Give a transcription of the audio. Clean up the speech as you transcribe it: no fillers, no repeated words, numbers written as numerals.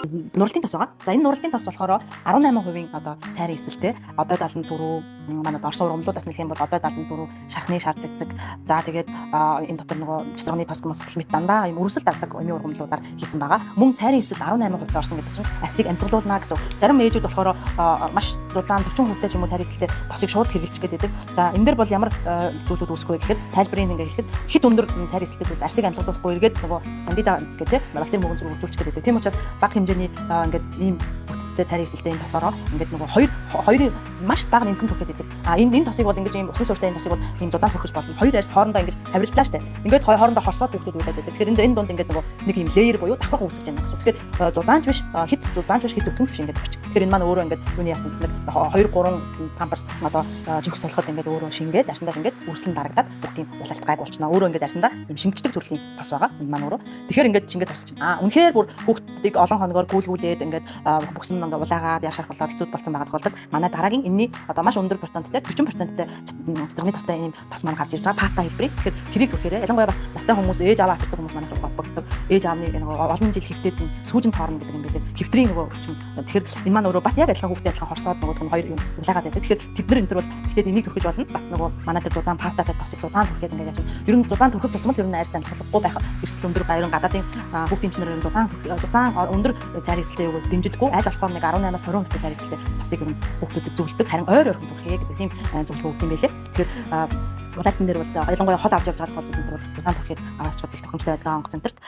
Нуралтын тос байгаа. За энэ нуралтын тос болохоор 18% одоо цайрын эсэлтэй. Одоо 74 манай Орос ургамлуудаас нэх юм бол одоо 74 шархны шар цэцэг. За тэгээд энэ дотор нөгөө цэцганы тос мос гэх мэт дандаа юм өрсөл давдаг өмийн ургамлуудаар хийсэн байгаа. Мөн цайрын эсэлт 18% орсон гэдэг чинь асыг амьсгалуулна гэсэн. Зарим ээжүүд болохоор маш дулаан 40 хүнтэй ч юм уу цайрын эсэлтэй тосыг шууд хэрэглэж гэдэг. За энэ дэр бол ямар зүйлүүд үүсэх вэ гэхээр тайлбарыг ингээ хэлэхэд хит өндөр цайрын эсэлтэд бол арсыг амьсгалуулахгүй эргээд нөгөө кандида гэдэг бактери мөгөн зүрх үржүүлж гэдэг. Тийм учраас бага хэмжээний ингээд ийм бүтцтэй цайрын эсэлтэй энэ тосороо ингээд нөгөө хоёрын маш бага нэмгэн төрөхөд идэг. Энэ тосыг бол ингээд ийм усан суурьтай энэ тосыг бол ийм зузаан төрөхөж болно. Хоёр арьс хоорондоо ингээд хавиржлаа штэ. Ингээд хоорондоо хорсоод төрөхөд үүдээд байдаг. Тэгэхээр энэ дунд ингээд нөгөө нэг ийм леер буюу давхар үүсгэж байна гэсэн. Тэгэхээр зузаанч биш хит өвтгөнч биш ингээд бичиг. Тэгэхээр энэ маань өөрөө ингээд юуны яц нэг 2 3 памперс одоо жинхэнэ солиход ингээд өөрөө шингээд арсандаа шингээд үрслэн дарагдаад бүгдийн улаалт гайг болчихно. Өөрөө ингээд арсандаа ийм шингэждэг төрлийн тос байгаа. Энэ маань өөрөө. Тэгэхээр ингээд шингээд тосч байна. Үнэхээр бүр хүүхдүүдийг олон хоногоор гүйлгүүлээд ингээд бүксэн ингээ улаагаад яшаах болоод хэцүүд болсон байгаа тохиолдолд манай дараагийн энэний одоо маш өндөр проценттай 40%-тай цэцгний тостой ийм тос маань гарч ирж байгаа паста хэлбэрийг. Тэгэхээр тэрийг өгөөрэй. Ялангуяа бас настай хүмүүс ээж аваа асуудаг хүмүүс манай холбогддог. Ээж аавны нэг олон жил хэвтээд сүүжин тоорно гэдэг юм байдаг. Хэвтрийн нөгөө өвчин. Тэгэхээр энэ маань өөрөө бас яг адилхан хүүхдээ адилхан хорсоод нөгөө хоёр юм улаагаад байдаг. Тэгэхээр тэд нар энэ төр бол гэхдээ энийг төрөхөж болно. Бас нөгөө манай дээр зузаан пастатай тосыг зузаан төрөхөд ингээ яаж ер нь зузаан төрөхөд тусмал ер нь арьс амьсгалахгүй байх эрсдэл өндөр баярын гадаадын хүүхдийн эмчнэр зузаан өндөр цайрын эсэлтэй юу дэмжидэггүй аль болохоор нэг 18-аас 20% цайрын эсэлтэй тосыг ер нь хүүхдүүдэд зөвлөдөг. Харин ойр ойрхон төрхий гэдэг тийм зөвлөгөө өгд юм байлээ. Тэгэхээр улаалтан дээр бол ялангуяа хол авч явж байгаа тохиолдолд зузаан төрөхөд авч чаддаг тохиомжтой байдаг онгоц центрт.